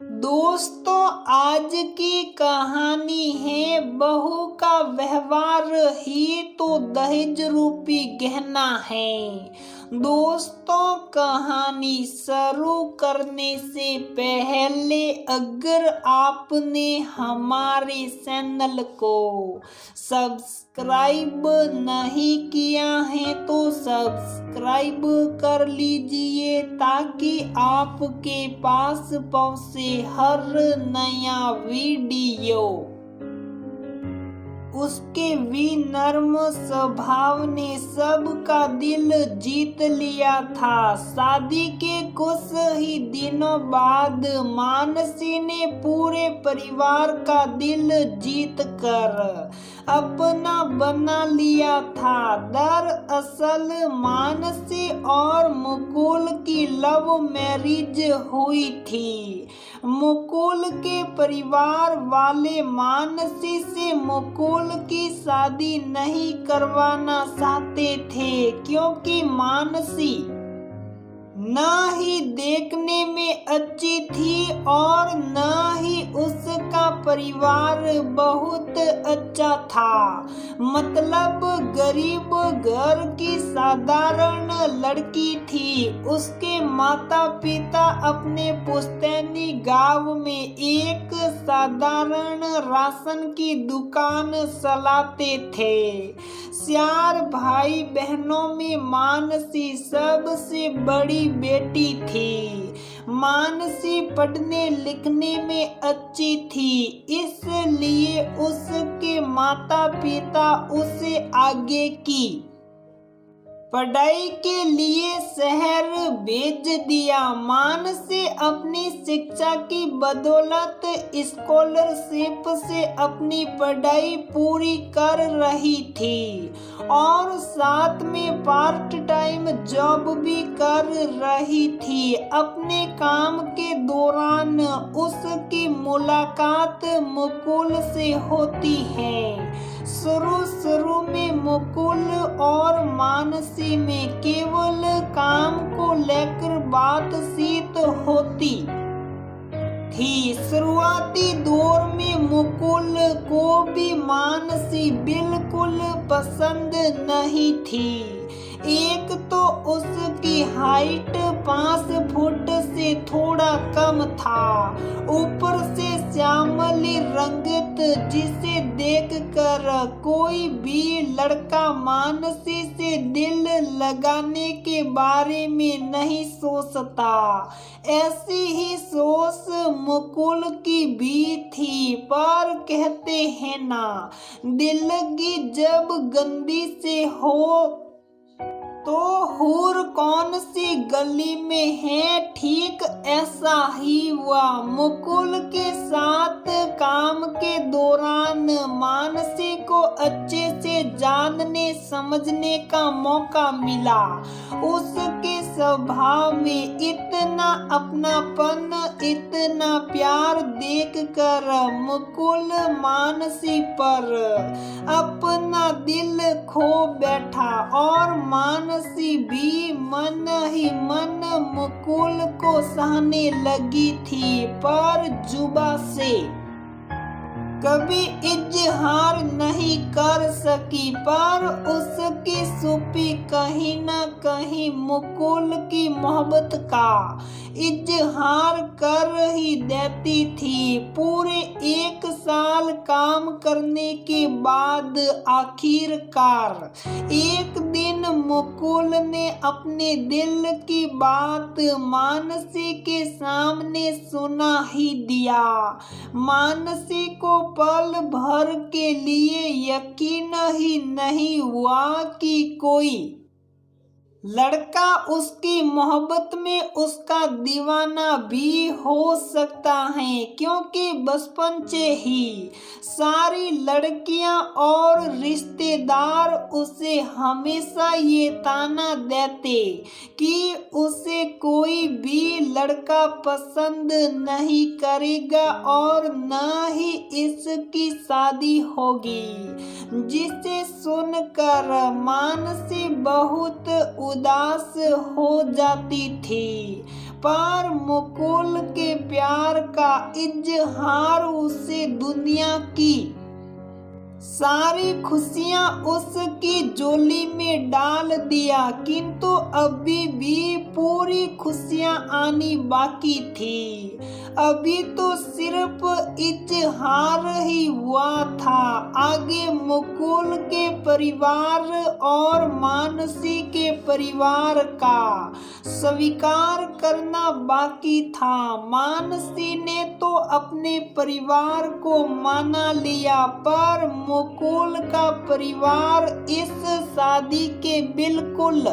दोस्तों, आज की कहानी है बहू का व्यवहार ही तो दहेज रूपी गहना है। दोस्तों, कहानी शुरू करने से पहले अगर आपने हमारे चैनल को सब्सक्राइब नहीं किया है तो सब्सक्राइब कर लीजिए ताकि आपके पास पहुंचे हर नया वीडियो। उसके विनम्र स्वभाव ने सबका दिल जीत लिया था। शादी के कुछ ही दिनों बाद मानसी ने पूरे परिवार का दिल जीत कर अपना बना लिया था। दरअसल मानसी और मुकुल की लव मैरिज हुई थी। मुकुल के परिवार वाले मानसी से मुकुल की शादी नहीं करवाना चाहते थे क्योंकि मानसी न ही देखने में अच्छी थी और न ही उसका परिवार बहुत अच्छा था। मतलब गरीब घर की साधारण लड़की थी। उसके माता पिता अपने पुश्तैनी गांव में एक साधारण राशन की दुकान चलाते थे। 4 भाई बहनों में मानसी सबसे बड़ी बेटी थी। मानसी पढ़ने लिखने में अच्छी थी, इसलिए उसके माता पिता उसे आगे की पढ़ाई के लिए शहर भेज दिया। मानसी अपनी शिक्षा की बदौलत स्कॉलरशिप से अपनी पढ़ाई पूरी कर रही थी और साथ में पार्ट टाइम जॉब भी कर रही थी। अपने काम के दौरान उसकी मुलाकात मुकुल से होती है। शुरू में मुकुल और मानसी में केवल काम को लेकर बातचीत होती थी। शुरुआती दौर में मुकुल को भी मानसी बिल्कुल पसंद नहीं थी। एक तो उसकी हाइट 5 फुट से थोड़ा कम था, ऊपर से श्यामली रंगत, जिसे देखकर कोई भी लड़का मानसी से दिल लगाने के बारे में नहीं सोचता। ऐसी ही सोच मुकुल की भी थी, पर कहते हैं ना, दिलगी जब गंदी से हो तो हूर कौन सी गली में है। ठीक ऐसा ही हुआ। मुकुल के साथ काम के दौरान मानसी को अच्छे से जानने समझने का मौका मिला। उसके स्वभाव में इतना अपनापन, इतना प्यार देखकर मुकुल मानसी पर अपना दिल खो बैठा और मानसी भी मन ही मन मुकुल को सहने लगी थी, पर जुबा से कभी इजहार नहीं कर सकी। पर उसकी छुपी कहीं न कहीं मुकुल की मोहब्बत का इजहार कर ही देती थी। पूरे 1 साल काम करने के बाद आखिरकार एक दिन मुकुल ने अपने दिल की बात मानसी के सामने सुना ही दिया। मानसी को पल भर के लिए यकीन ही नहीं हुआ कि कोई लड़का उसकी मोहब्बत में उसका दीवाना भी हो सकता है, क्योंकि बचपन से ही सारी लड़कियां और रिश्तेदार उसे हमेशा ये ताना देते कि उसे कोई भी लड़का पसंद नहीं करेगा और न ही इसकी शादी होगी। जिसे सुनकर मानसी बहुत उदास हो जाती थी, पर मुकुल के प्यार का इजहार उसे दुनिया की सारी खुशियां उसकी झोली में डाल दिया, किंतु अभी भी पूरी खुशियां आनी बाकी थी। अभी तो सिर्फ इजहार ही हुआ था, आगे मुकुल के परिवार और मानसी के परिवार का स्वीकार करना बाकी था। मानसी ने तो अपने परिवार को माना लिया, पर मुकुल का परिवार इस शादी के बिल्कुल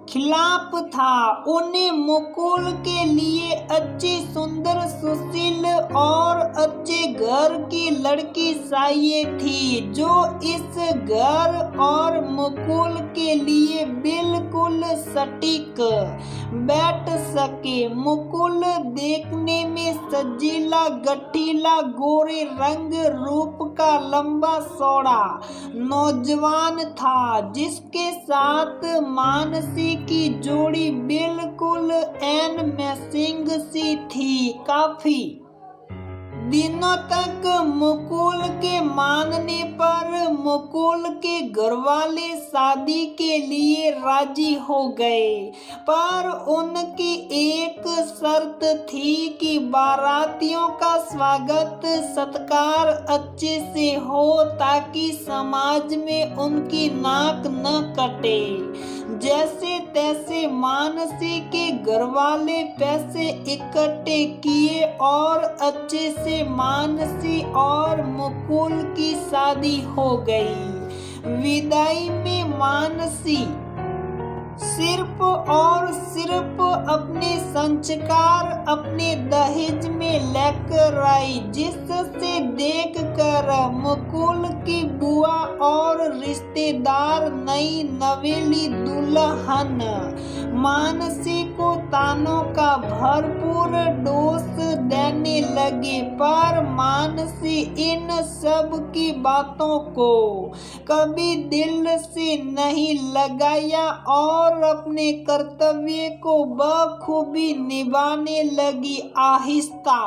खिलाफ था। उन्हें मुकुल के लिए अच्छी, सुंदर, सुशील और अच्छे घर की लड़की चाहिए थी, जो इस घर और मुकुल के लिए बिल्कुल सटीक बैठ सके। मुकुल देखने में सजीला, गठीला, गोरे रंग रूप का लंबा चौड़ा नौजवान था, जिसके साथ मानसी की जोड़ी बिल्कुल एन मैचिंग सी थी। काफी दिनों तक मुकुल के मानने पर मुकुल के घरवाले शादी के लिए राजी हो गए, पर उनकी एक शर्त थी कि बारातियों का स्वागत सत्कार अच्छे से हो, ताकि समाज में उनकी नाक न कटे। जैसे तैसे मानसी के घरवाले पैसे इकट्ठे किए और अच्छे से मानसी और मुकुल की शादी हो गई। विदाई में मानसी सिर्फ और सिर्फ अपने संस्कार अपने दहेज में लेकर आई, जिससे देखकर मुकुल की बुआ और रिश्तेदार नई नवेली दुल्हन मानसी को तानों का भरपूर डोज देने लगे। पर मानसी इन सब की बातों को कभी दिल से नहीं लगाया और अपने कर्तव्य को बखूबी निभाने लगी। आहिस्ता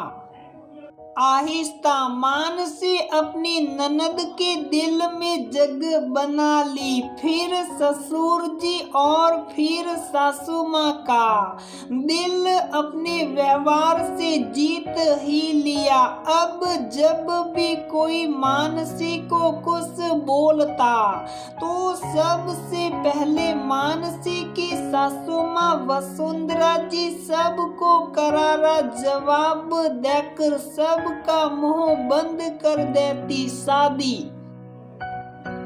आहिस्ता मानसी अपनी ननद के दिल में जगह बना ली, फिर ससुर जी और फिर सासू माँ का दिल अपने व्यवहार से जीत ही लिया। अब जब भी कोई मानसी को कुछ बोलता तो सबसे पहले मानसी की सासू माँ वसुंधरा जी सबको करारा जवाब देकर सब का मुंह बंद कर देती। शादी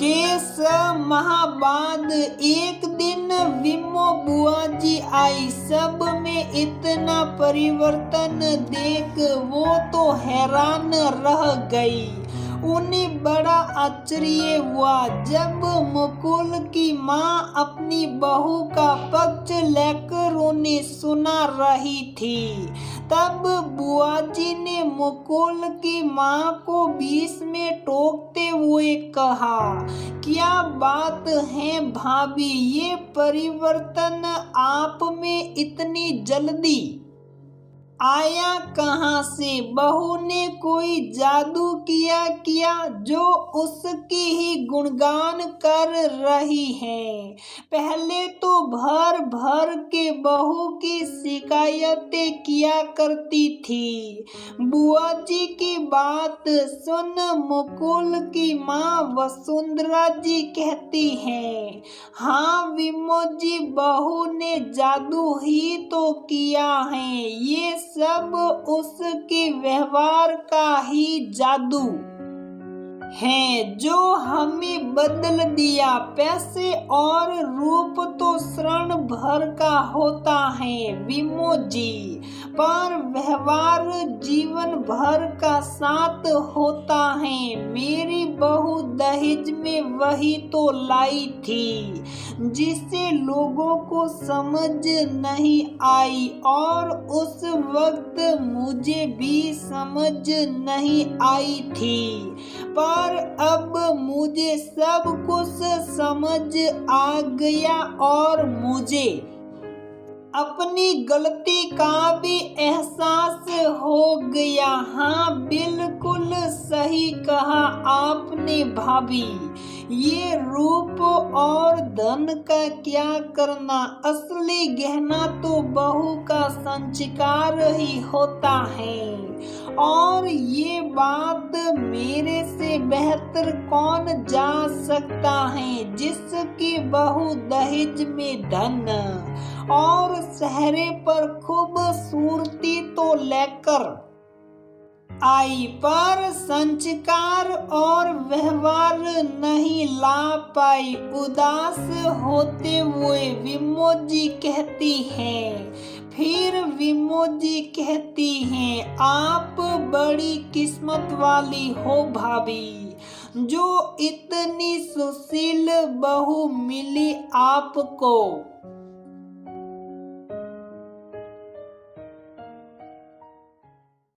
के 6 माह बाद एक दिन विमो बुआ जी आई। सब में इतना परिवर्तन देख वो तो हैरान रह गई। उन्हें बड़ा आश्चर्य हुआ जब मुकुल की माँ अपनी बहू का पक्ष लेकर उन्हें सुना रही थी। तब बुआ जी ने मुकुल की माँ को बीच में टोकते हुए कहा, क्या बात है भाभी, ये परिवर्तन आप में इतनी जल्दी आया कहाँ से? बहू ने कोई जादू किया जो उसकी ही गुणगान कर रही है। पहले तो भर भर के बहू की शिकायतें किया करती थी। बुआ जी की बात सुन मुकुल की माँ वसुंधरा जी कहती हैं, हाँ विमो जी, बहू ने जादू ही तो किया है। ये सब उसके व्यवहार का ही जादू है जो हमें बदल दिया। पैसे और रूप तो क्षण भर का होता है विमो जी, पर व्यवहार जीवन भर का साथ होता है। मेरी बहू दहेज में वही तो लाई थी जिसे लोगों को समझ नहीं आई, और उस वक्त मुझे भी समझ नहीं आई थी, पर अब मुझे सब कुछ समझ आ गया और मुझे अपनी गलती का भी एहसास हो गया। हाँ, बिल्कुल सही कहा आपने भाभी, ये रूप और धन का क्या करना, असली गहना तो बहू का संस्कार ही होता है। और ये बात मेरे से बेहतर कौन जा सकता है, जिसकी बहू दहेज में धन और चेहरे पर खूबसूरती तो लेकर आई, पर संस्कार और व्यवहार नहीं ला पाई। उदास होते हुए विमोजी कहती हैं, फिर विमोजी कहती हैं, आप बड़ी किस्मत वाली हो भाभी, जो इतनी सुशील बहू मिली आपको।